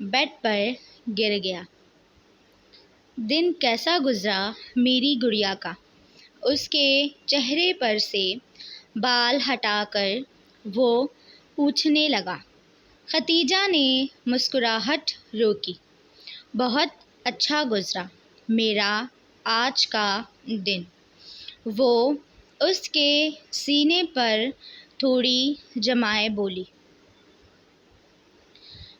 Bed پر گر گیا۔ دن کیسا گزرا میری گڑیا کا؟ اس کے چہرے پر سے بال ہٹا کر وہ پوچھنے لگا۔ ختیجہ نے مسکراہٹ روکی۔ بہت اچھا گزرا میرا آج کا دن۔ وہ اس کے سینے پر تھوڑی جمائے بولی۔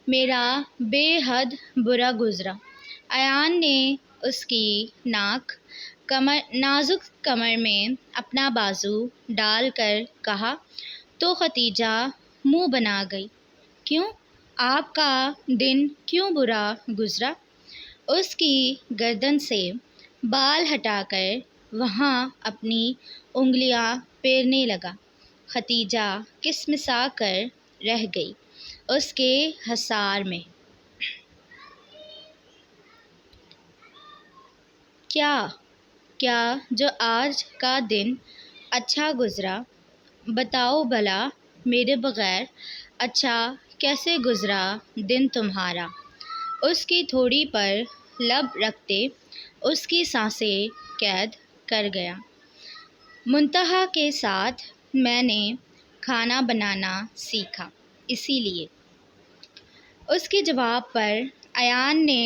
میرا بے حد برا گزرا۔ ایان نے اس کی نازک کمر میں اپنا بازو ڈال کر کہا تو ختیجہ منہ بنا گئی۔ کیوں؟ آپ کا دن کیوں برا گزرا؟ اس کی گردن سے بال ہٹا کر وہاں اپنی انگلیاں پھیرنے لگا۔ ختیجہ کسمسا کر رہ گئی اس کے حصار میں۔ کیا جو آج کا دن اچھا گزرا؟ بتاؤ بھلا میرے بغیر اچھا کیسے گزرا دن تمہارا؟ اس کی تھوڑی پر لب رکھتے اس کی سانسیں قید کر گیا۔ منتہا کے ساتھ میں نے کھانا بنانا سیکھا اسی لیے۔ اس کے جواب پر ایان نے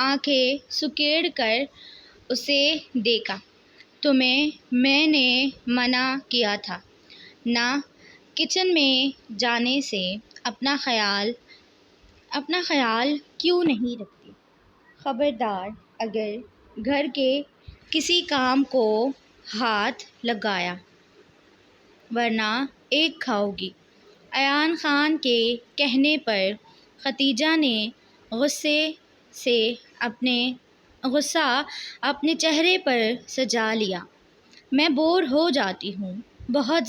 آنکھیں سکیڑ کر اسے دیکھا۔ تمہیں میں نے منع کیا تھا نا کچن میں جانے سے۔ اپنا خیال کیوں نہیں رکھتی؟ خبردار اگر گھر کے کسی کام کو ہاتھ لگایا ورنہ ایک کھاؤ گی۔ ایان خان کے کہنے پر ختیجہ نے غصہ اپنے چہرے پر سجا لیا۔ میں بور ہو جاتی ہوں بہت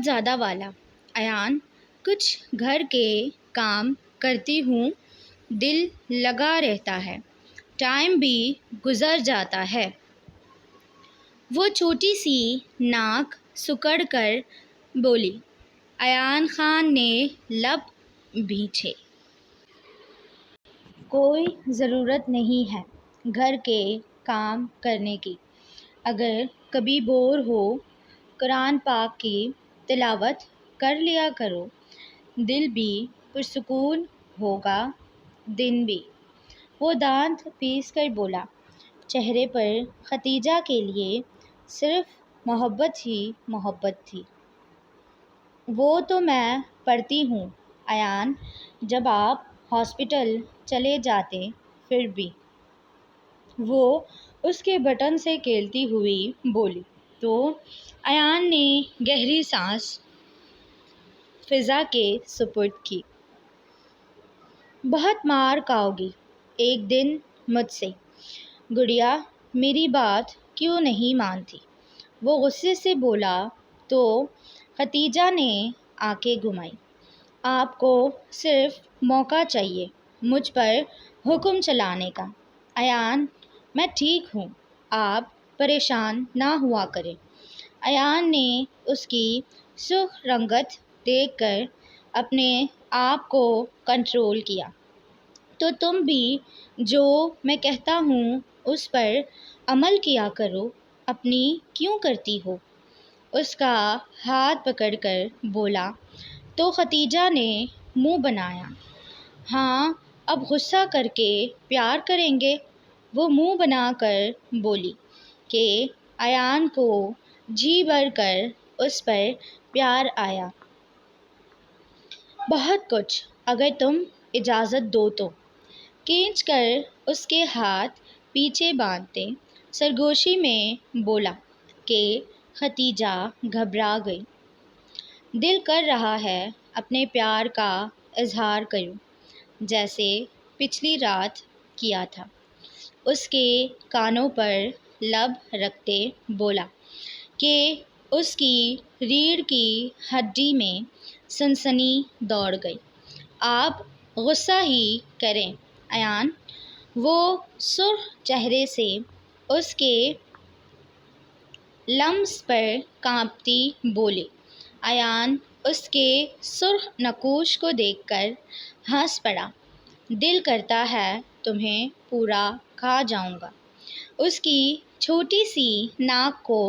زیادہ والا۔ ایان کچھ گھر کے کام کرتی ہوں دل لگا رہتا ہے، ٹائم بھی گزر جاتا ہے۔ وہ چھوٹی سی ناک سکڑ کر بولی۔ ایان خان نے لب بھینچے۔ کوئی ضرورت نہیں ہے گھر کے کام کرنے کی۔ اگر کبھی بور ہو قرآن پاک کی تلاوت کر لیا کرو، دل بھی پرسکون ہوگا دن بھی۔ وہ دانت پیس کر بولا۔ چہرے پر ختیجہ کے لیے صرف محبت ہی محبت تھی۔ وہ تو میں پڑھتی ہوں ایان، جب آپ ہاسپٹل چلے جاتے پھر بھی۔ وہ اس کے بٹن سے کھیلتی ہوئی بولی تو ایان نے گہری سانس فضا کے سپرد کی۔ بہت مار کھاؤ گی ایک دن مجھ سے۔ گڑیا میری بات کیوں نہیں مانتی؟ وہ غصے سے بولا تو ختیجہ نے آنکھیں گھمائیں۔ آپ کو صرف موقع چاہیے مجھ پر حکم چلانے کا۔ ایان میں ٹھیک ہوں، آپ پریشان نہ ہوا کریں۔ ایان نے اس کی سرخ رنگت دیکھ کر اپنے آپ کو کنٹرول کیا۔ تو تم بھی جو میں کہتا ہوں اس پر عمل کیا کرو، اپنی کیوں کرتی ہو؟ اس کا ہاتھ پکڑ کر بولا تو ختیجہ نے منہ بنایا۔ ہاں اب غصہ کر کے پیار کریں گے؟ وہ منہ بنا کر بولی کہ ایان کو جی بھر کر اس پر پیار آیا۔ بہت کچھ، اگر تم اجازت دو تو۔ کھینچ کر اس کے ہاتھ پیچھے باندھتے سرگوشی میں بولا کہ ختیجہ گھبرا گئی۔ دل کر رہا ہے اپنے پیار کا اظہار کروں جیسے پچھلی رات کیا تھا۔ اس کے کانوں پر لب رکھتے بولا کہ اس کی ریڑھ کی ہڈی میں سنسنی دوڑ گئی۔ آپ غصہ ہی کریں ایان۔ وہ سرخ چہرے سے اس کے لمس پر کانپتی بولی۔ ایان اس کے سرخ نقوش کو دیکھ کر ہنس پڑا۔ دل کرتا ہے تمہیں پورا کھا جاؤں گا۔ اس کی چھوٹی سی ناک کو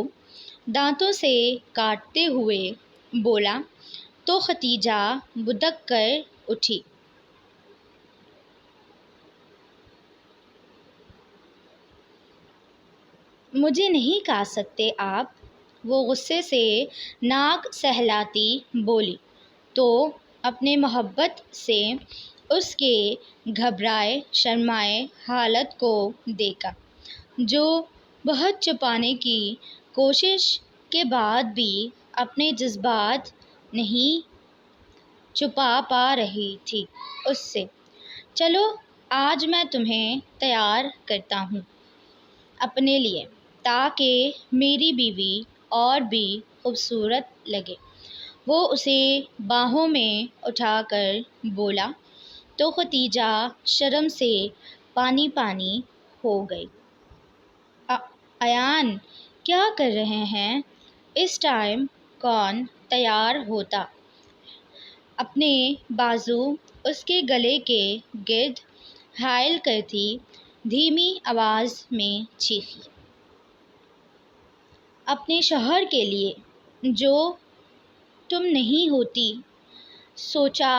دانتوں سے کاٹتے ہوئے بولا تو ختیجہ بدک کر اٹھی۔ مجھے نہیں کھا سکتے آپ؟ وہ غصے سے ناک سہلاتی بولی تو اپنے محبت سے اس کے گھبرائے شرمائے حالت کو دیکھا، جو بہت چھپانے کی کوشش کے بعد بھی اپنے جذبات نہیں چھپا پا رہی تھی اس سے۔ چلو آج میں تمہیں تیار کرتا ہوں اپنے لیے، تاکہ میری بیوی اور بھی خوبصورت لگے۔ وہ اسے باہوں میں اٹھا کر بولا تو ختیجہ شرم سے پانی پانی ہو گئی۔ ایان کیا کر رہے ہیں؟ اس ٹائم کون تیار ہوتا؟ اپنے بازو اس کے گلے کے گرد حائل کرتی دھیمی آواز میں چیخی۔ اپنے شوہر کے لیے جو تم نہیں ہوتی، سوچا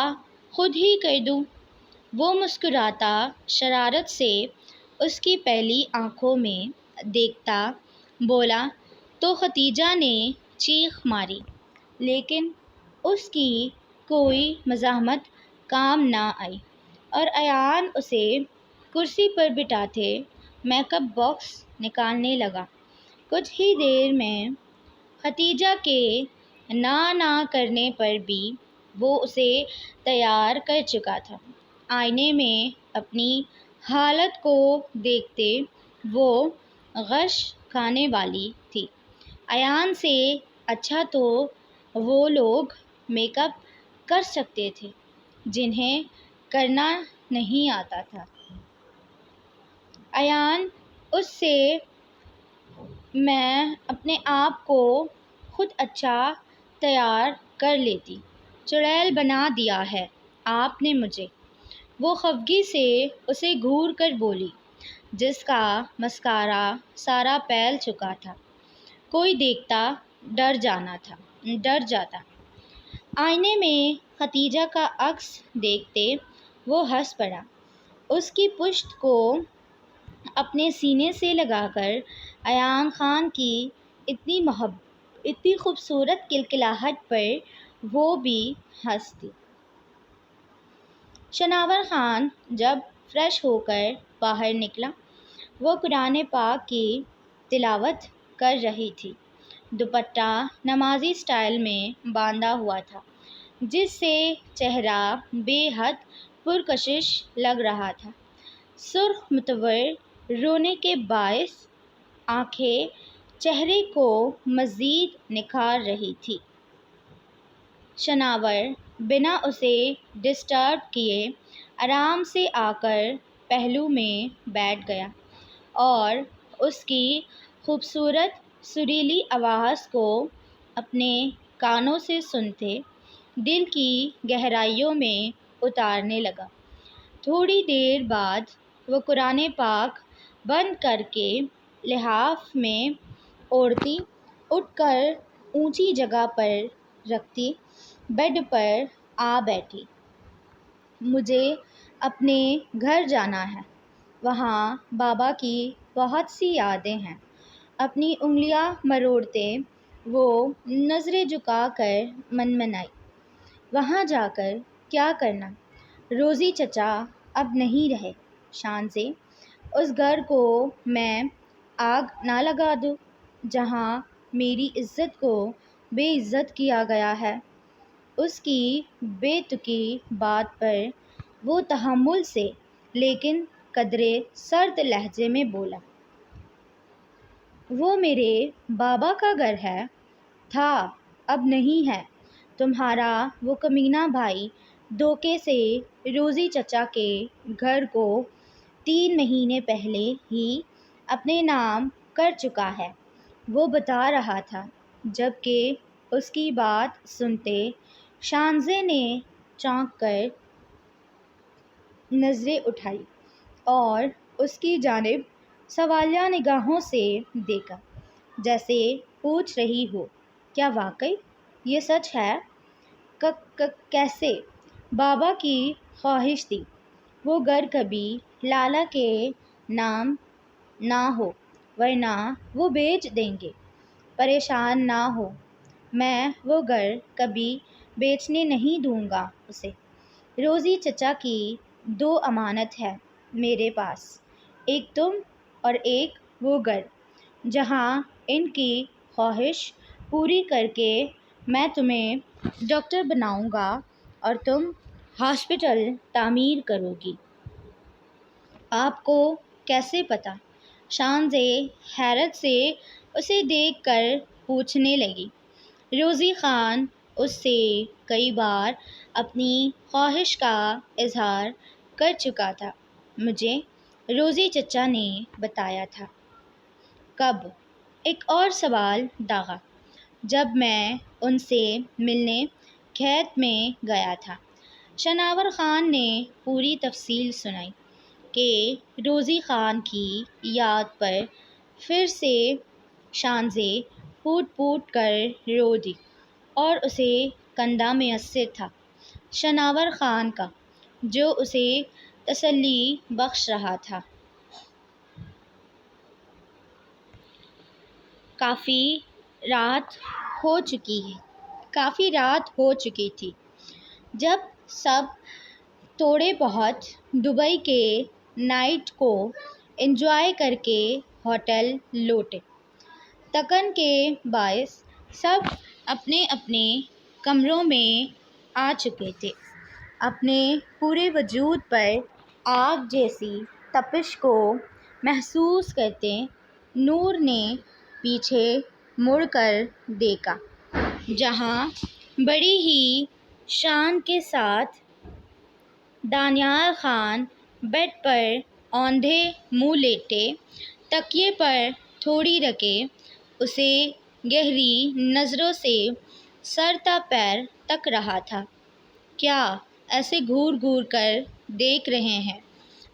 خود ہی کر دوں۔ وہ مسکراتا شرارت سے اس کی پیلی آنکھوں میں دیکھتا بولا تو ختیجہ نے چیخ ماری، لیکن اس کی کوئی مزاحمت کام نہ آئی اور ایان اسے کرسی پر بٹھاتے میک اپ باکس نکالنے لگا۔ کچھ ہی دیر میں ختیجہ کے نہ کرنے پر بھی وہ اسے تیار کر چکا تھا۔ آئینے میں اپنی حالت کو دیکھتے وہ غش کھانے والی تھی۔ ایان سے اچھا تو وہ لوگ میک اپ کر سکتے تھے جنہیں کرنا نہیں آتا تھا۔ ایان اس سے میں اپنے آپ کو خود اچھا تیار کر لیتی، چڑیل بنا دیا ہے آپ نے مجھے۔ وہ خفگی سے اسے گھور کر بولی، جس کا مسکارا سارا پھیل چکا تھا۔ کوئی دیکھتا ڈر جاتا۔ آئینے میں ختیجہ کا عکس دیکھتے وہ ہنس پڑا۔ اس کی پشت کو اپنے سینے سے لگا کر ایان خان کی اتنی خوبصورت کلکلاہٹ پر وہ بھی ہنس دی۔ شناور خان جب فریش ہو کر باہر نکلا، وہ قرآن پاک کی تلاوت کر رہی تھی۔ دوپٹہ نمازی سٹائل میں باندھا ہوا تھا، جس سے چہرہ بے حد پرکشش لگ رہا تھا۔ سرخ متور رونے کے باعث آنکھیں چہرے کو مزید نکھار رہی تھیں۔ شناور بنا اسے ڈسٹرب کیے آرام سے آ کر پہلو میں بیٹھ گیا اور اس کی خوبصورت سریلی آواز کو اپنے کانوں سے سنتے دل کی گہرائیوں میں اتارنے لگا۔ تھوڑی دیر بعد وہ قرآن پاک بند کر کے لحاف میں اوڑھتی اٹھ کر اونچی جگہ پر رکھتی بیڈ پر آ بیٹھی۔ مجھے اپنے گھر جانا ہے، وہاں بابا کی بہت سی یادیں ہیں۔ اپنی انگلیاں مروڑتے وہ نظریں جھکا کر منمنائی، وہاں جا کر کیا کرنا؟ روزی چچا اب نہیں رہے، شان سے اس گھر کو میں آگ نہ لگا دوں جہاں میری عزت کو بے عزت کیا گیا ہے۔ اس کی بے تکی بات پر وہ تحمل سے لیکن قدرے سرد لہجے میں بولا۔ وہ میرے بابا کا گھر ہے، تھا، اب نہیں ہے۔ تمہارا وہ کمینہ بھائی دھوکے سے روزی چچا کے گھر کو 3 مہینے پہلے ہی اپنے نام کر چکا ہے، وہ بتا رہا تھا۔ جب کہ اس کی بات سنتے شانزے نے چونک کر نظریں اٹھائی اور اس کی جانب سوالیہ نگاہوں سے دیکھا، جیسے پوچھ رہی ہو کیا واقعی یہ سچ ہے؟ کیسے؟ بابا کی خواہش تھی وہ گھر کبھی لالا کے نام نہ ہو، ورنہ وہ بیچ دیں گے۔ پریشان نہ ہو، میں وہ گھر کبھی بیچنے نہیں دوں گا اسے۔ روزی چچا کی دو امانت ہے میرے پاس، ایک تم اور ایک وہ گھر جہاں ان کی خواہش پوری کر کے میں تمہیں ڈاکٹر بناؤں گا اور تم ہاسپٹل تعمیر کرو گی۔ آپ کو کیسے پتہ؟ شانزے حیرت سے اسے دیکھ کر پوچھنے لگی۔ روزی خان اس سے کئی بار اپنی خواہش کا اظہار کر چکا تھا، مجھے روزی چچا نے بتایا تھا۔ کب؟ ایک اور سوال داغا۔ جب میں ان سے ملنے کھیت میں گیا تھا۔ شناور خان نے پوری تفصیل سنائی کہ روزی خان کی یاد پر پھر سے شانزے پھوٹ پھوٹ کر رو دی اور اسے کندھا میسر تھا شناور خان کا، جو اسے تسلی بخش رہا تھا۔ کافی رات ہو چکی تھی جب سب تھوڑے بہت دبئی کے نائٹ کو انجوائے کر کے ہوٹل لوٹے۔ تھکن کے باعث سب اپنے اپنے کمروں میں آ چکے تھے۔ اپنے پورے وجود پر آگ جیسی تپش کو محسوس کرتے نور نے پیچھے مڑ کر دیکھا، جہاں بڑی ہی شان کے ساتھ دانیال خان بیڈ پر اوندھے منہ لیٹے تکیے پر تھوڑی رکھے اسے گہری نظروں سے سر تا پیر تک رہا تھا۔ کیا ایسے گھور گھور کر دیکھ رہے ہیں؟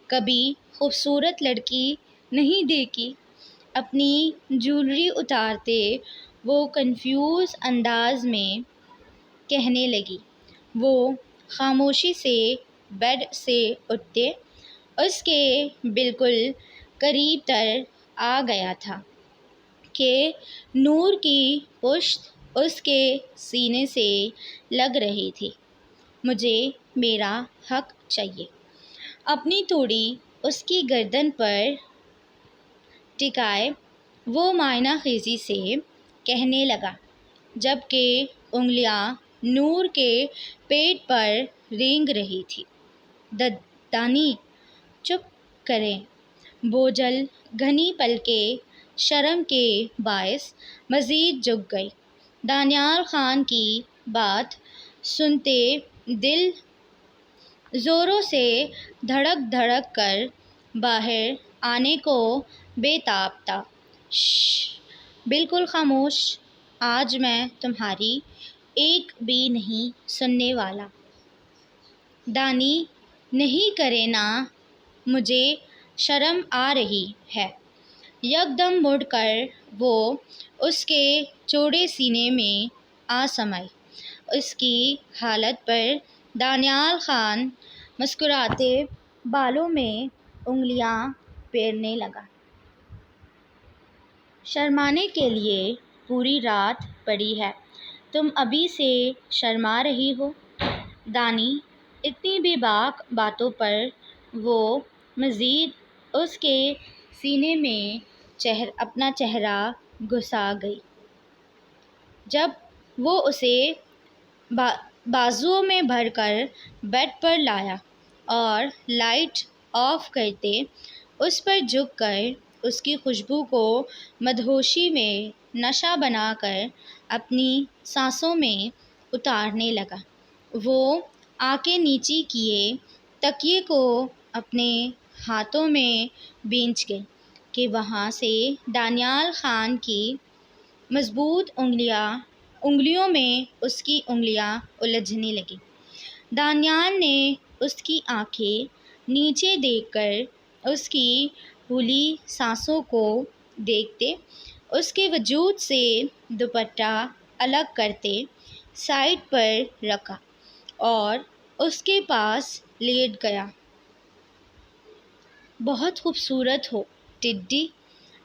کبھی خوبصورت لڑکی نہیں دیکھی؟ اپنی جیولری اتارتے وہ کنفیوز انداز میں کہنے لگی۔ وہ خاموشی سے بیڈ سے اٹھتے اس کے بالکل قریب تر آ گیا تھا کہ نور کی پشت اس کے سینے سے لگ رہی تھی۔ مجھے میرا حق چاہیے، اپنی توڑی اس کی گردن پر ٹکائے وہ معائنہ خیزی سے کہنے لگا، جبکہ انگلیاں نور کے پیٹ پر رینگ رہی تھیں۔ دانی چپ کریں۔ بوجھل گھنی پلکیں شرم کے باعث مزید جھک گئی۔ دانیال خان کی بات سنتے دل زوروں سے دھڑک دھڑک کر باہر آنے کو بے تاب تھا۔ شش، بالکل خاموش، آج میں تمہاری ایک بھی نہیں سننے والا۔ دانی نہیں کرے نا، مجھے شرم آ رہی ہے۔ یکدم مڑ کر وہ اس کے چوڑے سینے میں آ سمائی۔ اس کی حالت پر دانیال خان مسکراتے بالوں میں انگلیاں پھیرنے لگا۔ شرمانے کے لیے پوری رات پڑی ہے، تم ابھی سے شرما رہی ہو؟ دانی اتنی بے باک باتوں پر وہ مزید اس کے سینے میں اپنا چہرہ گھسا گئی۔ جب وہ اسے بازوؤں میں بھر کر بیڈ پر لایا اور لائٹ آف کرتے اس پر جھک کر اس کی خوشبو کو مدہوشی میں نشہ بنا کر اپنی سانسوں میں اتارنے لگا، وہ آنکھیں نیچی کیے تکیے کو اپنے ہاتھوں میں بھینچ گئی کہ وہاں سے دانیال خان کی مضبوط انگلیاں انگلیوں میں اس کی انگلیاں الجھنے لگیں۔ دانیال نے اس کی آنکھیں نیچے دیکھ کر اس کی پھولی سانسوں کو دیکھتے اس کے وجود سے دوپٹہ الگ کرتے سائڈ پر رکھا اور اس کے پاس لیٹ گیا۔ بہت خوبصورت ہو ٹڈی،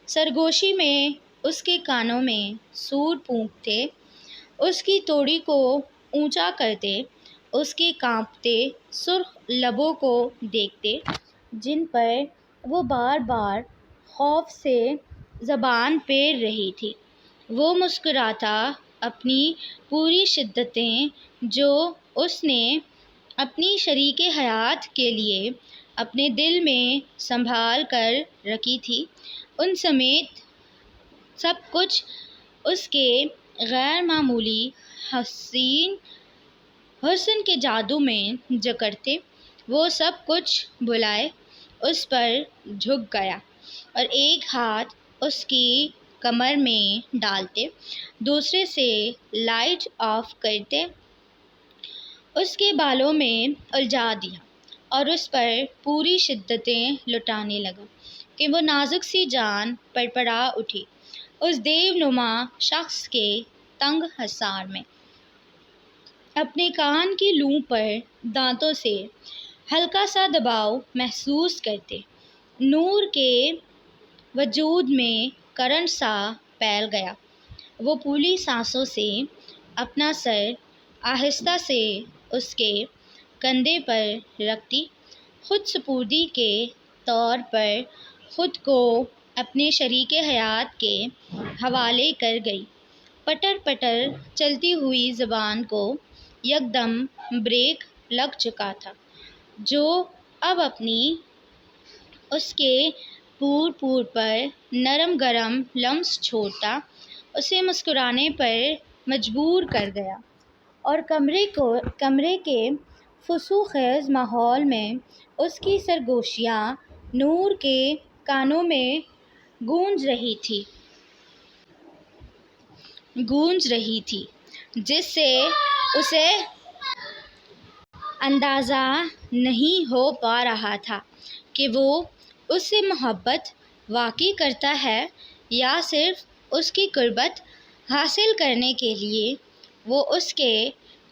سرگوشی میں اس کے کانوں میں سور پھونکتے، اس کی توڑی کو اونچا کرتے، اس کے کانپتے سرخ لبوں کو دیکھتے جن پر وہ بار بار خوف سے زبان پھیر رہی تھی۔ وہ مسکراتا اپنی پوری شدتیں جو اس نے اپنی شریک حیات کے لیے اپنے دل میں سنبھال کر رکھی تھی ان سمیت سب کچھ اس کے غیر معمولی حسن کے جادو میں جکڑتے، وہ سب کچھ بھلائے اس پر جھک گیا اور ایک ہاتھ اس کی کمر میں ڈالتے دوسرے سے لائٹ آف کرتے اس کے بالوں میں الجھا دیا اور اس پر پوری شدتیں لٹانے لگا کہ وہ نازک سی جان پڑپڑا اٹھی اس دیو نما شخص کے تنگ حصار میں۔ اپنے کان کی لوں پر دانتوں سے ہلکا سا دباؤ محسوس کرتے نور کے وجود میں کرنٹ سا پھیل گیا۔ وہ پھولی سانسوں سے اپنا سر آہستہ سے اس کے کندھے پر رکھتی خود سپردی کے طور پر خود کو اپنے شریک حیات کے حوالے کر گئی۔ پٹر پٹر چلتی ہوئی زبان کو یکدم بریک لگ چکا تھا جو اب اپنی اس کے پور پر نرم گرم لمس چھوڑتا اسے مسکرانے پر مجبور کر گیا اور کمرے کے فسوں خیز ماحول میں اس کی سرگوشیاں نور کے کانوں میں گونج رہی تھی جس سے اسے اندازہ نہیں ہو پا رہا تھا کہ وہ اس سے محبت واقعی کرتا ہے یا صرف اس کی قربت حاصل کرنے کے لیے وہ اس کے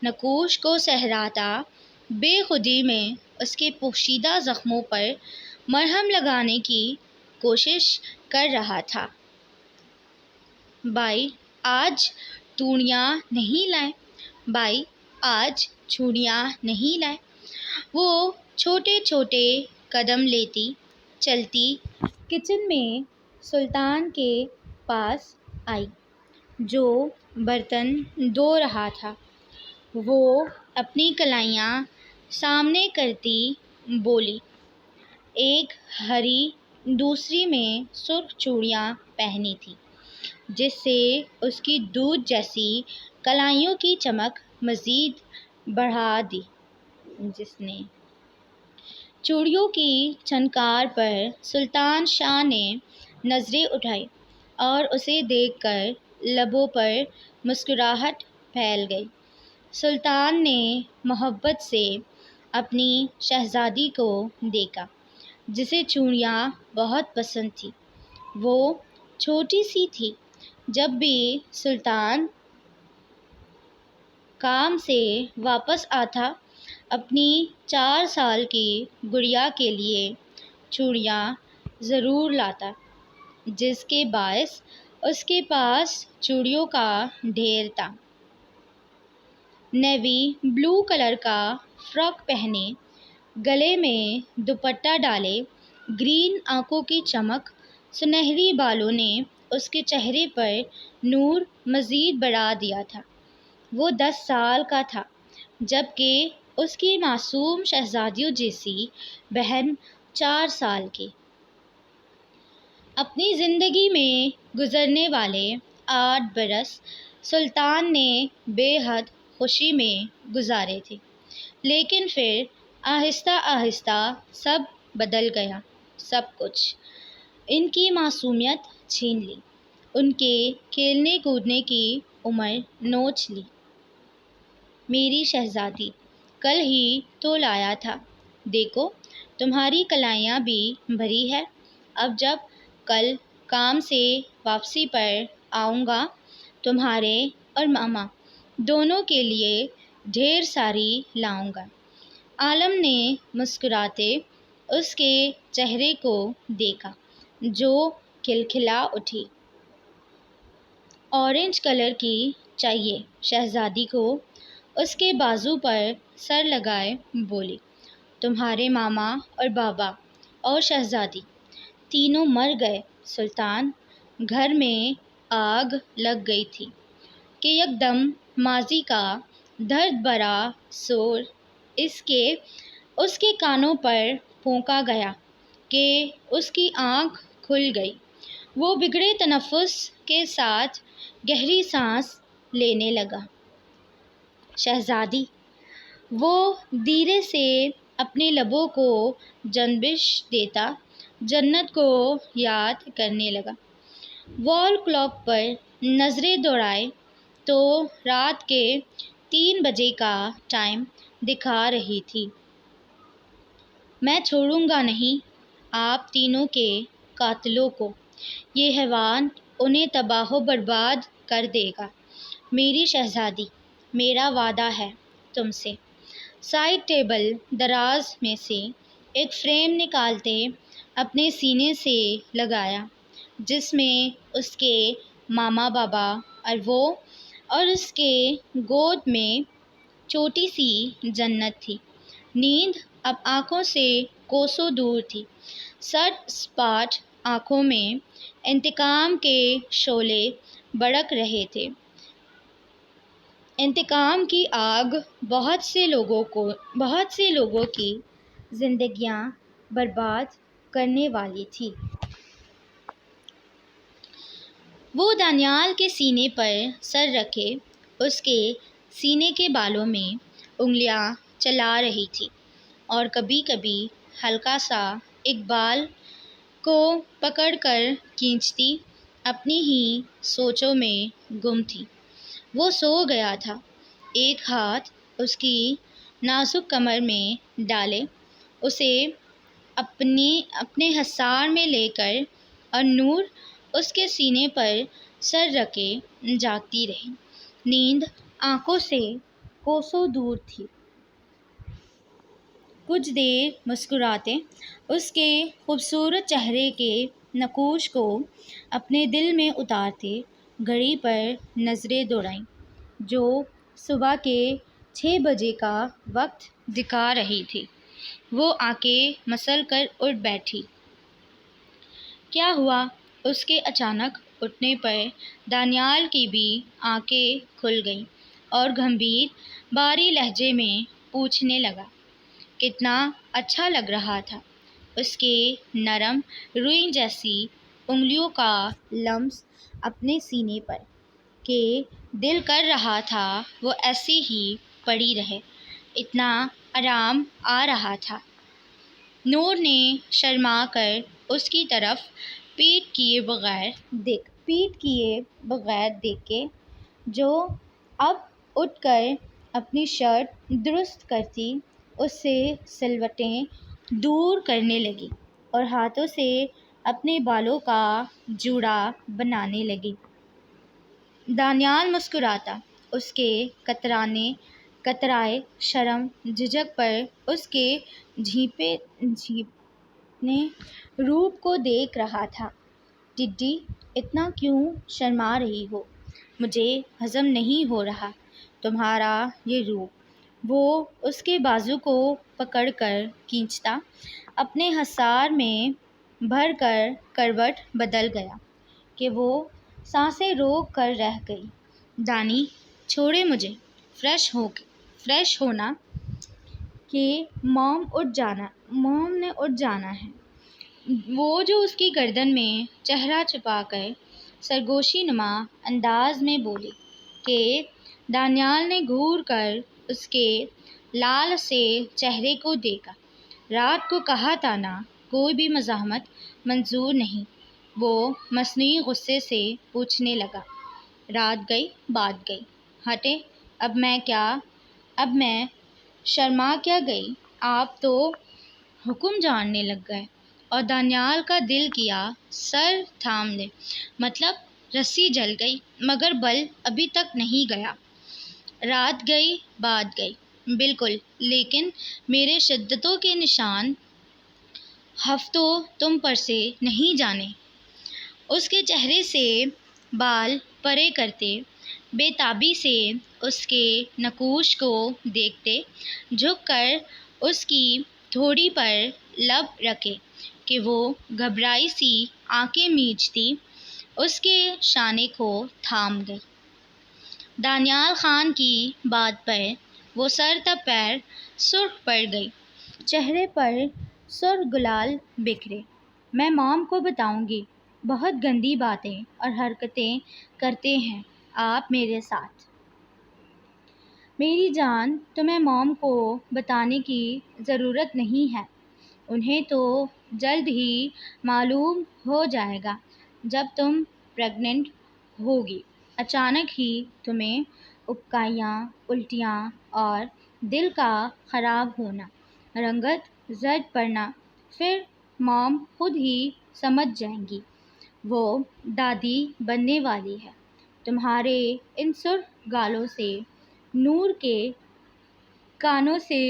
نقوش کو سہراتا بے خودی میں اس کے پوشیدہ زخموں پر مرہم لگانے کی کوشش کر رہا تھا۔ بھائی آج چوڑیاں نہیں لائے، بھائی آج چوڑیاں نہیں لائے۔ وہ چھوٹے چھوٹے قدم لیتی چلتی کچن میں سلطان کے پاس آئی جو برتن دھو رہا تھا۔ وہ اپنی کلائیاں سامنے کرتی بولی، ایک ہری دوسری میں سرخ چوڑیاں پہنی تھیں جس سے اس کی دودھ جیسی کلائیوں کی چمک مزید بڑھا دی۔ جس نے چوڑیوں کی چھنکار پر سلطان شاہ نے نظریں اٹھائیں اور اسے دیکھ کر لبوں پر مسکراہٹ پھیل گئی۔ سلطان نے محبت سے اپنی شہزادی کو دیکھا جسے چوڑیاں بہت پسند تھیں۔ وہ چھوٹی سی تھی۔ جب بھی سلطان کام سے واپس آتا اپنی 4 سال کی گڑیا کے لیے چوڑیاں ضرور لاتا جس کے باعث اس کے پاس چوڑیوں کا ڈھیر تھا۔ نیوی بلو کلر کا فراک پہنے، گلے میں دوپٹہ ڈالے، گرین آنکھوں کی چمک، سنہری بالوں نے اس کے چہرے پر نور مزید بڑھا دیا تھا۔ وہ 10 سال کا تھا جبکہ اس کی معصوم شہزادیوں جیسی بہن 4 سال کی۔ اپنی زندگی میں گزرنے والے 8 برس سلطان نے بے حد خوشی میں گزارے تھے، لیکن پھر آہستہ آہستہ سب بدل گیا۔ سب کچھ ان کی معصومیت چھین لی، ان کے کھیلنے کودنے کی عمر نوچ لی۔ میری شہزادی، کل ہی تو لایا تھا، دیکھو تمہاری کلائیاں بھی بھری ہے۔ اب جب کل کام سے واپسی پر آؤں گا تمہارے اور ماما دونوں کے لیے ڈھیر ساری لاؤں گا۔ عالم نے مسکراتے اس کے چہرے کو دیکھا جو کھلکھلا اٹھی۔ اورنج کلر کی چاہیے شہزادی کو۔ اس کے بازو پر سر لگائے بولی، تمہارے ماما اور بابا اور شہزادی تینوں مر گئے سلطان۔ گھر میں آگ لگ گئی تھی کہ یکدم ماضی کا درد بھرا شور اس کے کانوں پر پھونکا گیا کہ اس کی آنکھ کھل گئی۔ وہ بگڑے تنفس کے ساتھ گہری سانس لینے لگا۔ شہزادی، وہ دھیرے سے اپنے لبوں کو جنبش دیتا جنت کو یاد کرنے لگا۔ وال کلاک پر نظریں دوڑائیں تو رات کے 3 بجے کا ٹائم دکھا رہی تھی۔ میں چھوڑوں گا نہیں آپ تینوں کے قاتلوں کو، یہ حیوان انہیں تباہ و برباد کر دے گا۔ میری شہزادی، میرا وعدہ ہے تم سے۔ سائڈ ٹیبل دراز میں سے ایک فریم نکالتے اپنے سینے سے لگایا جس میں اس کے ماما بابا اور وہ اور اس کے گود میں چھوٹی سی جنت تھی۔ نیند اب آنکھوں سے کوسوں دور تھی۔ سٹ سپاٹ آنکھوں میں انتقام کے شعلے بھڑک رہے تھے۔ انتقام کی آگ بہت سے لوگوں کی زندگیاں برباد کرنے والی تھی۔ وہ دانیال کے سینے پر سر رکھے اس کے سینے کے بالوں میں انگلیاں چلا رہی تھی اور کبھی کبھی ہلکا سا ایک بال کو پکڑ کر کھینچتی، اپنی ہی سوچوں میں گم تھی۔ وہ سو گیا تھا، ایک ہاتھ اس کی نازک کمر میں ڈالے اسے اپنے حصار میں لے کر، اور نور اس کے سینے پر سر رکھے جاگتی رہی۔ نیند آنکھوں سے کوسوں دور تھی۔ کچھ دیر مسکراتے اس کے خوبصورت چہرے کے نقوش کو اپنے دل میں اتارتے گھڑی پر نظریں دوڑائیں جو صبح کے 6 بجے کا وقت دکھا رہی تھی۔ وہ آنکھیں مسل کر اٹھ بیٹھی۔ کیا ہوا؟ اس کے اچانک اٹھنے پر دانیال کی بھی آنکھیں کھل گئیں اور گمبھیر بھاری لہجے میں پوچھنے لگا۔ کتنا اچھا لگ رہا تھا اس کے نرم روئی جیسی انگلیوں کا لمس اپنے سینے پر، کہ دل کر رہا تھا وہ ایسی ہی پڑی رہے، اتنا آرام آ رہا تھا۔ نور نے شرما کر اس کی طرف پیٹ کیے بغیر دیکھے، جو اب اٹھ کر اپنی شرٹ درست کرتی اس سے سلوٹیں دور کرنے لگی اور ہاتھوں سے اپنے بالوں کا جوڑا بنانے لگی۔ دانیال مسکراتا، اس کے کترائے شرم جھجک پر اس کے جھیپنے روپ کو دیکھ رہا تھا۔ ٹڈی، اتنا کیوں شرما رہی ہو؟ مجھے ہضم نہیں ہو رہا تمہارا یہ روپ۔ وہ اس کے بازو کو پکڑ کر کھینچتا اپنے حصار میں بھر کر کروٹ بدل گیا کہ وہ سانسیں روک کر رہ گئی۔ دانی، چھوڑے مجھے، فریش ہونا کہ مام نے اٹھ جانا ہے۔ وہ جو اس کی گردن میں چہرہ چھپا کر سرگوشی نما انداز میں بولی کہ دانیال نے گھور کر اس کے لال سے چہرے کو دیکھا۔ رات کو کہا تھا نا، کوئی بھی مزاحمت منظور نہیں۔ وہ مصنوعی غصے سے پوچھنے لگا، رات گئی بات گئی، ہٹے اب میں شرما کیا گئی، آپ تو حکم جاننے لگ گئے۔ اور دانیال کا دل کیا سر تھام لے، مطلب رسی جل گئی مگر بل ابھی تک نہیں گیا۔ رات گئی بات گئی، بالکل، لیکن میرے شدتوں کے نشان ہفتوں تم پر سے نہیں جانے۔ اس کے چہرے سے بال پرے کرتے، بے تابی سے اس کے نقوش کو دیکھتے، جھک کر اس کی تھوڑی پر لب رکھے کہ وہ گھبرائی سی آنکھیں میچتی اس کے شانے کو تھام گئی۔ دانیال خان کی بات پر وہ سر تا پیر سرخ پڑ گئی، چہرے پر سرخ گلال بکھرے۔ میں موم کو بتاؤں گی، بہت گندی باتیں اور حرکتیں کرتے ہیں آپ میرے ساتھ۔ میری جان، تمہیں موم کو بتانے کی ضرورت نہیں ہے، انہیں تو جلد ہی معلوم ہو جائے گا جب تم پریگننٹ ہوگی۔ اچانک ہی تمہیں اکائیاں، الٹیاں اور دل کا خراب ہونا، رنگت زرد پڑنا، پھر موم خود ہی سمجھ جائیں گی، وہ دادی بننے والی ہے۔ تمہارے ان سرخ گالوں سے نور کے کانوں سے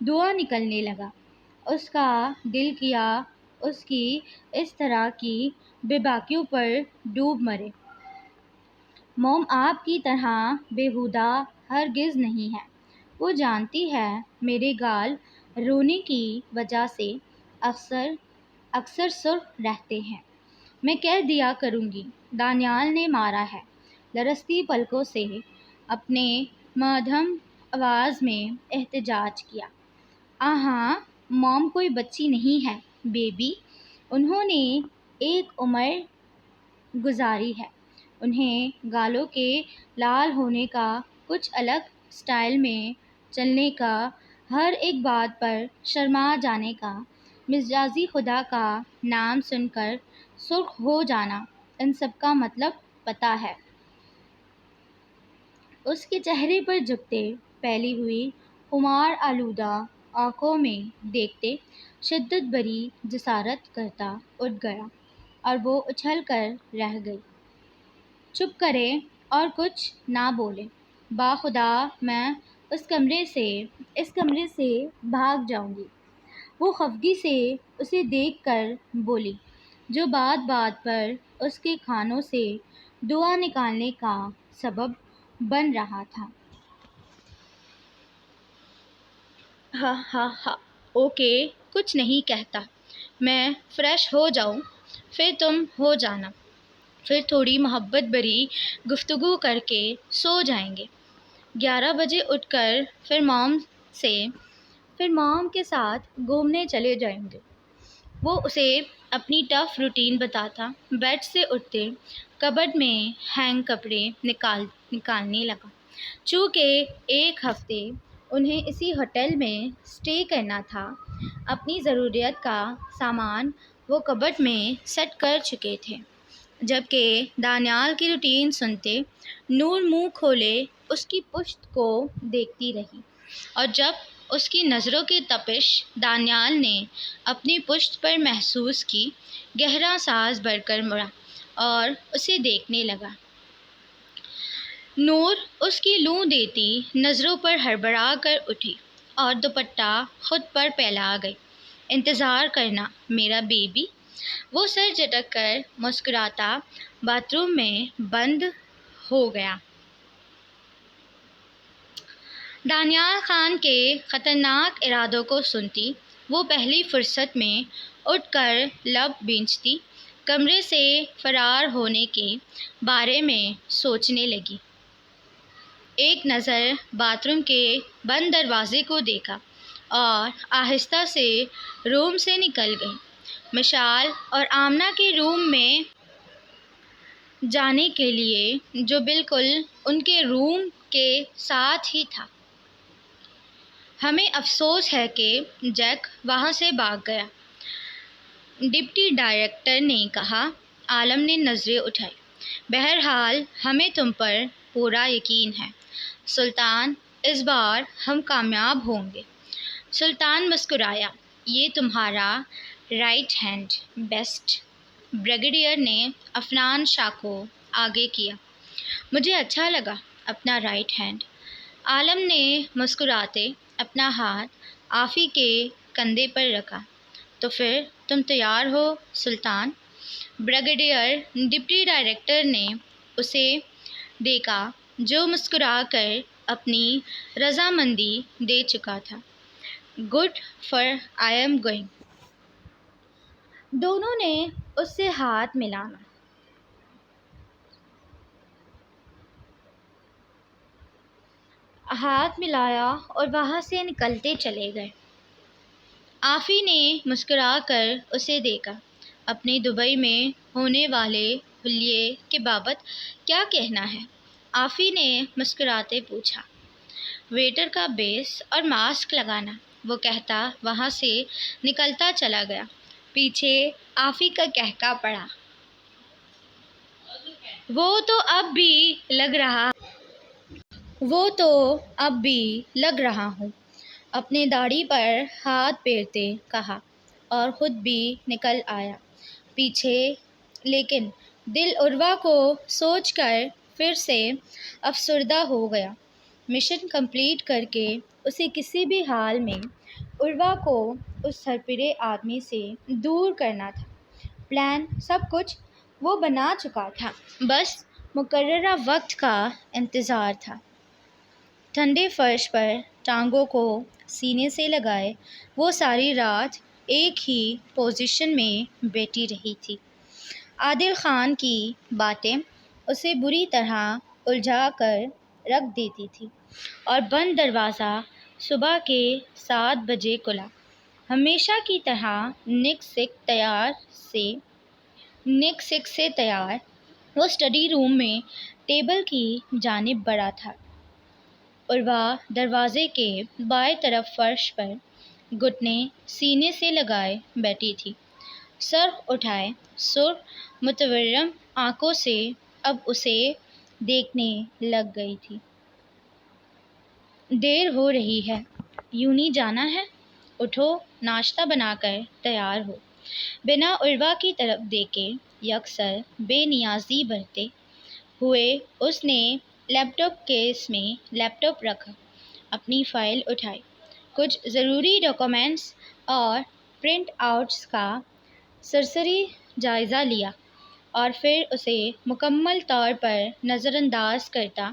دھواں نکلنے لگا۔ اس کا دل کیا اس کی اس طرح کی بے باکیوں پر ڈوب مرے۔ موم آپ کی طرح بیہودہ ہرگز نہیں ہے، وہ جانتی ہے میرے گال رونے کی وجہ سے اکثر سرخ رہتے ہیں۔ میں کہہ دیا کروں گی، دانیال نے مارا ہے، لرزتی پلکوں سے اپنے مدھم آواز میں احتجاج کیا۔ آہاں، موم کوئی بچی نہیں ہے بیبی، انہوں نے ایک عمر گزاری ہے، انہیں گالوں کے لال ہونے کا، کچھ الگ سٹائل میں چلنے کا، ہر ایک بات پر شرما جانے کا، مزاجی خدا کا نام سن کر سرخ ہو جانا، ان سب کا مطلب پتہ ہے۔ اس کے چہرے پر جھکتے پھیلی ہوئی خمار آلودہ آنکھوں میں دیکھتے شدت بھری جسارت کرتا اٹھ گیا اور وہ اچھل کر رہ گئی۔ چپ کرے اور کچھ نہ بولے، باخدا میں اس کمرے سے بھاگ جاؤں گی۔ وہ خفگی سے اسے دیکھ کر بولی، جو بات بات پر اس کے کانوں سے دھواں نکالنے کا سبب بن رہا تھا۔ ہا ہا ہا، اوکے، کچھ نہیں کہتا، میں فریش ہو جاؤں، پھر تم ہو جانا، پھر تھوڑی محبت بھری گفتگو کر کے سو جائیں گے۔ 11 بجے اٹھ کر پھر موم کے ساتھ گھومنے چلے جائیں گے۔ وہ اسے اپنی ٹف روٹین بتاتا بیڈ سے اٹھتے کبرڈ میں ہینگ کپڑے نکالنے لگا۔ چونکہ ایک ہفتے انہیں اسی ہوٹل میں اسٹے کرنا تھا، اپنی ضروریات کا سامان وہ کبرڈ میں سیٹ کر چکے تھے۔ جبکہ دانیال کی روٹین سنتے نور منہ کھولے اس کی پشت کو دیکھتی رہی، اور جب اس کی نظروں کی تپش دانیال نے اپنی پشت پر محسوس کی، گہرا سانس بھر کر مڑا اور اسے دیکھنے لگا۔ نور اس کی لوں دیتی نظروں پر ہڑبڑا کر اٹھی اور دوپٹہ خود پر پھیلا گئی۔ انتظار کرنا میرا بیبی، وہ سر جھٹک کر مسکراتا باتھ روم میں بند ہو گیا۔ دانیال خان کے خطرناک ارادوں کو سنتی وہ پہلی فرصت میں اٹھ کر لب بھینچتی کمرے سے فرار ہونے کے بارے میں سوچنے لگی۔ ایک نظر باتھ روم کے بند دروازے کو دیکھا اور آہستہ سے روم سے نکل گئی، مشال اور آمنہ کے روم میں جانے کے لیے، جو بالکل ان کے روم کے ساتھ ہی تھا۔ ہمیں افسوس ہے کہ جیک وہاں سے بھاگ گیا، ڈپٹی ڈائریکٹر نے کہا۔ عالم نے نظریں اٹھائیں۔ بہرحال ہمیں تم پر پورا یقین ہے سلطان، اس بار ہم کامیاب ہوں گے۔ سلطان مسکرایا۔ یہ تمہارا رائٹ ہینڈ بیسٹ۔ بریگیڈیئر نے افنان شاہ کو آگے کیا۔ مجھے اچھا لگا اپنا رائٹ ہینڈ۔ عالم نے مسکراتے اپنا ہاتھ آفی کے کندھے پر رکھا۔ تو پھر تم تیار ہو سلطان؟ بریگیڈیئر ڈپٹی ڈائریکٹر نے اسے دیکھا جو مسکرا کر اپنی رضامندی دے چکا تھا۔ Good for I am going. دونوں نے اس سے ہاتھ ملایا اور وہاں سے نکلتے چلے گئے۔ آفی نے مسکرا کر اسے دیکھا۔ اپنے دبئی میں ہونے والے حلیے کے بابت کیا کہنا ہے؟ آفی نے مسکراتے پوچھا۔ ویٹر کا بیس اور ماسک لگانا، وہ کہتا وہاں سے نکلتا چلا گیا۔ پیچھے آفی کا کہکا پڑا۔ وہ تو اب بھی لگ رہا ہوں، اپنے داڑھی پر ہاتھ پھیرتے کہا اور خود بھی نکل آیا پیچھے، لیکن دل عروہ کو سوچ کر پھر سے افسردہ ہو گیا۔ مشن کمپلیٹ کر کے اسے کسی بھی حال میں عروہ کو اس سرپرے آدمی سے دور کرنا تھا۔ پلان سب کچھ وہ بنا چکا تھا، بس مقررہ وقت کا انتظار تھا۔ ٹھنڈے فرش پر ٹانگوں کو سینے سے لگائے وہ ساری رات ایک ہی پوزیشن میں بیٹھی رہی تھی۔ عادل خان کی باتیں اسے بری طرح الجھا کر رکھ دیتی تھیں اور بند دروازہ صبح کے 7 بجے کھلا۔ ہمیشہ کی طرح نک سک سے تیار وہ اسٹڈی روم میں ٹیبل کی جانب بڑھا تھا۔ عروہ دروازے کے بائیں طرف فرش پر گھٹنے سینے سے لگائے بیٹھی تھی، سر اٹھائے، سرخ متورم آنکھوں سے اب اسے دیکھنے لگ گئی تھی۔ دیر ہو رہی ہے، یوں نہیں جانا ہے؟ اٹھو، ناشتہ بنا کر تیار ہو۔ بنا عروہ کی طرف دیکھے یکسر بے نیازی بھرتے ہوئے اس نے لیپ ٹاپ کیس میں لیپ ٹاپ رکھا، اپنی فائل اٹھائی، کچھ ضروری ڈاکیومنٹس اور پرنٹ آؤٹس کا سرسری جائزہ لیا اور پھر اسے مکمل طور پر نظر انداز کرتا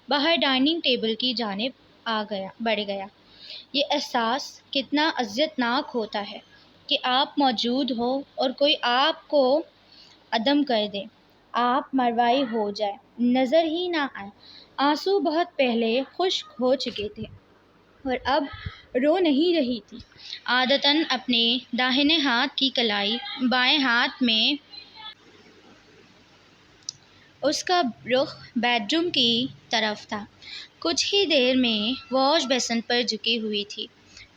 باہر ڈائننگ ٹیبل کی جانب بڑھ گیا۔ یہ احساس کتنا اذیت ناک ہوتا ہے کہ آپ موجود ہو اور کوئی آپ کو عدم کر دے، آپ مروائی ہو جائے، نظر ہی نہ آئے۔ آنسو بہت پہلے خشک ہو چکے تھے اور اب رو نہیں رہی تھی۔ عادتاً اپنے داہنے ہاتھ کی کلائی بائیں ہاتھ میں اس کا رخ بیڈ روم کی طرف تھا۔ کچھ ہی دیر میں واش بیسن پر جھکی ہوئی تھی،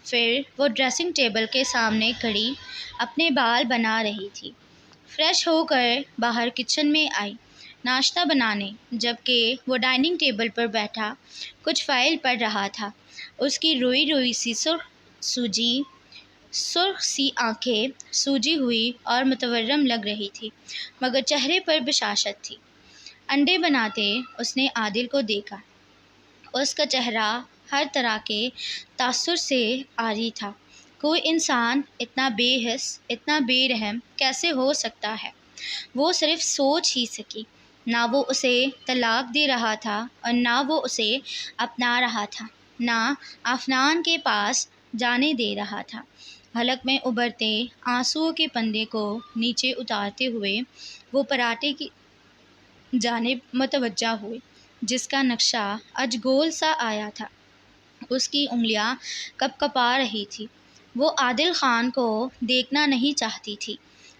پھر وہ ڈریسنگ ٹیبل کے سامنے کھڑی اپنے بال بنا رہی تھی۔ فریش ہو کر باہر کچن میں آئی ناشتہ بنانے، جبکہ وہ ڈائننگ ٹیبل پر بیٹھا کچھ فائل پڑھ رہا تھا۔ اس کی روئی روئی سی سرخ سی آنکھیں سوجی ہوئی اور متورم لگ رہی تھی، مگر چہرے پر بشاشت تھی۔ انڈے بناتے اس نے عادل کو دیکھا۔ اس کا چہرہ ہر طرح کے تاثر سے عاری تھا۔ کوئی انسان اتنا بے حس، اتنا بے رحم کیسے ہو سکتا ہے؟ وہ صرف سوچ ہی سکی۔ نہ وہ اسے طلاق دے رہا تھا اور نہ وہ اسے اپنا رہا تھا، نہ افنان کے پاس جانے دے رہا تھا۔ حلق میں ابھرتے آنسوؤں کے پردے کو نیچے اتارتے ہوئے وہ پراٹھے کی جانب متوجہ ہوئی، جس کا نقشہ آج گول سا آیا تھا۔ اس کی انگلیاں کپ کپا رہی تھیں۔ وہ عادل خان کو دیکھنا نہیں چاہتی تھی،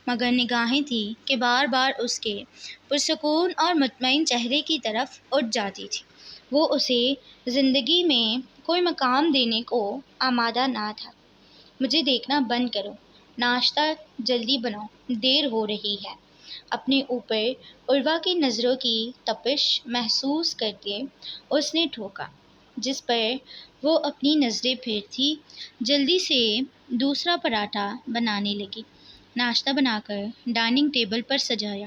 مگر نگاہیں تھیں کہ بار بار اس کے پرسکون اور مطمئن چہرے کی طرف اٹھ جاتی تھیں۔ وہ اسے زندگی میں کوئی مقام دینے کو آمادہ نہ تھا۔ مجھے دیکھنا بند کرو، ناشتہ جلدی بناؤ، دیر ہو رہی ہے۔ اپنے اوپر عروا کی نظروں کی تپش محسوس کرتے اس نے ٹھوکا، جس پر وہ اپنی نظریں پھیرتی جلدی سے دوسرا پراٹھا بنانے لگی۔ ناشتہ بنا کر ڈائننگ ٹیبل پر سجایا۔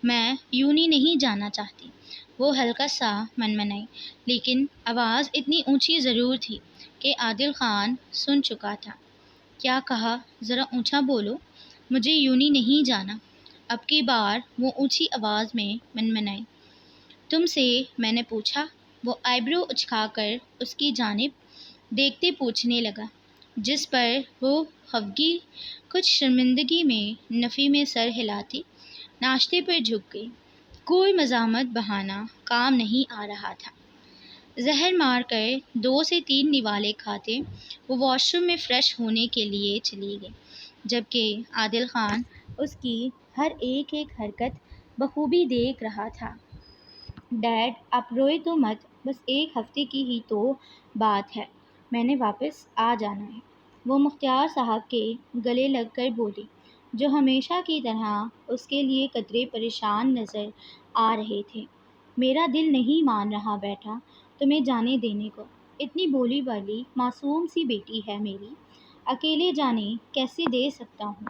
میں یونی نہیں جانا چاہتی، وہ ہلکا سا منمنائی، لیکن آواز اتنی اونچی ضرور تھی کہ عادل خان سن چکا تھا۔ کیا کہا؟ ذرا اونچا بولو۔ مجھے یونی نہیں جانا، اب کی بار وہ اونچی آواز میں منمنائی۔ تم سے میں نے پوچھا؟ وہ آئی برو اچکا کر اس کی جانب دیکھتے پوچھنے لگا، جس پر وہ خفگی کچھ شرمندگی میں نفی میں سر ہلاتی ناشتے پر جھک گئی۔ کوئی مزاحمت بہانا کام نہیں آ رہا تھا۔ زہر مار کر 2 سے 3 نوالے کھاتے وہ واش روم میں فریش ہونے کے لیے چلی گئی، جبکہ عادل خان اس کی ہر ایک حرکت بخوبی دیکھ رہا تھا۔ ڈیڈ آپ روئے تو مت، بس 1 ہفتے کی ہی تو بات ہے، میں نے واپس آ جانا ہے، وہ مختار صاحب کے گلے لگ کر بولی، جو ہمیشہ کی طرح اس کے لیے قدرے پریشان نظر آ رہے تھے۔ میرا دل نہیں مان رہا بیٹا تمہیں جانے دینے کو، اتنی بولی والی معصوم سی بیٹی ہے میری، اکیلے جانے کیسے دے سکتا ہوں؟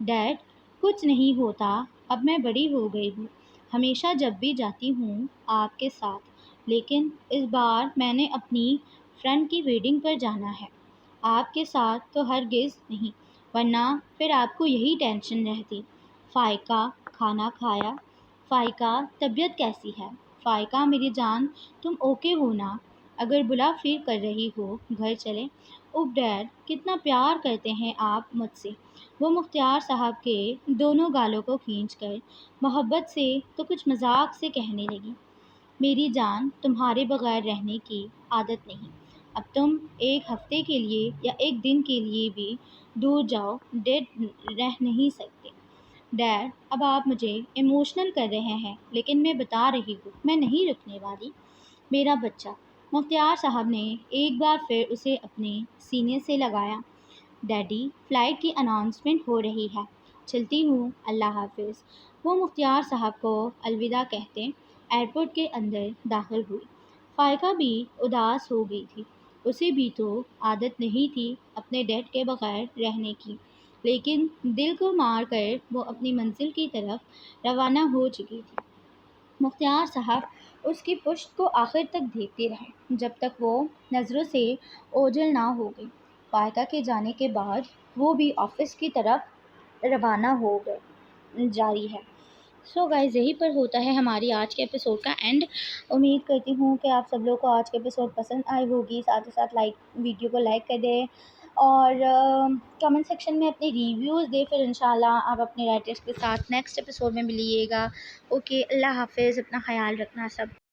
ڈیڈ کچھ نہیں ہوتا، اب میں بڑی ہو گئی ہوں، ہمیشہ جب بھی جاتی ہوں آپ کے ساتھ، لیکن اس بار میں نے اپنی فرینڈ کی ویڈنگ پر جانا ہے، آپ کے ساتھ تو ہرگز نہیں، ورنہ پھر آپ کو یہی ٹینشن رہتی۔ فائقہ کھانا کھایا؟ فائقہ طبیعت کیسی ہے؟ فائقہ میری جان تم اوکے ہو نا؟ اگر بلا فیل کر رہی ہو گھر چلیں۔ اوف ڈیڈ کتنا پیار کرتے ہیں آپ مجھ سے، وہ مختار صاحب کے دونوں گالوں کو کھینچ کر محبت سے تو کچھ مذاق سے کہنے لگی، میری جان تمہارے بغیر رہنے کی عادت نہیں، اب تم 1 ہفتے کے لیے یا 1 دن کے لیے بھی دور جاؤ، ڈیڈ رہ نہیں سکتے۔ ڈیڈ اب آپ مجھے ایموشنل کر رہے ہیں، لیکن میں بتا رہی ہوں میں نہیں رکنے والی، میرا بچہ۔ مختار صاحب نے ایک بار پھر اسے اپنے سینے سے لگایا۔ ڈیڈی فلائٹ کی اناؤنسمنٹ ہو رہی ہے، چلتی ہوں، اللہ حافظ۔ وہ مختار صاحب کو الوداع کہتے ایئرپورٹ کے اندر داخل ہوئی۔ فائقہ بھی اداس ہو گئی تھی، اسے بھی تو عادت نہیں تھی اپنے ڈیڈ کے بغیر رہنے کی، لیکن دل کو مار کر وہ اپنی منزل کی طرف روانہ ہو چکی تھی۔ مختار صاحب اس کی پشت کو آخر تک دیکھتے رہے، جب تک وہ نظروں سے اوجھل نہ ہو گئی۔ فائقہ کے جانے کے بعد وہ بھی آفس کی طرف روانہ ہو گئے۔ جاری ہے۔ سو گائز یہیں پر ہوتا ہے ہماری آج کے ایپیسوڈ کا اینڈ۔ امید کرتی ہوں کہ آپ سب لوگ کو آج کے ایپیسوڈ پسند آئی ہوگی، ساتھ ہی ساتھ ویڈیو کو لائک کر دیں اور کمنٹ سیکشن میں اپنے ریویوز دیں، پھر انشاءاللہ آپ اپنے رائٹرس کے ساتھ نیکسٹ ایپیسوڈ میں ملیے گا۔ اوکے، اللہ حافظ، اپنا خیال رکھنا سب۔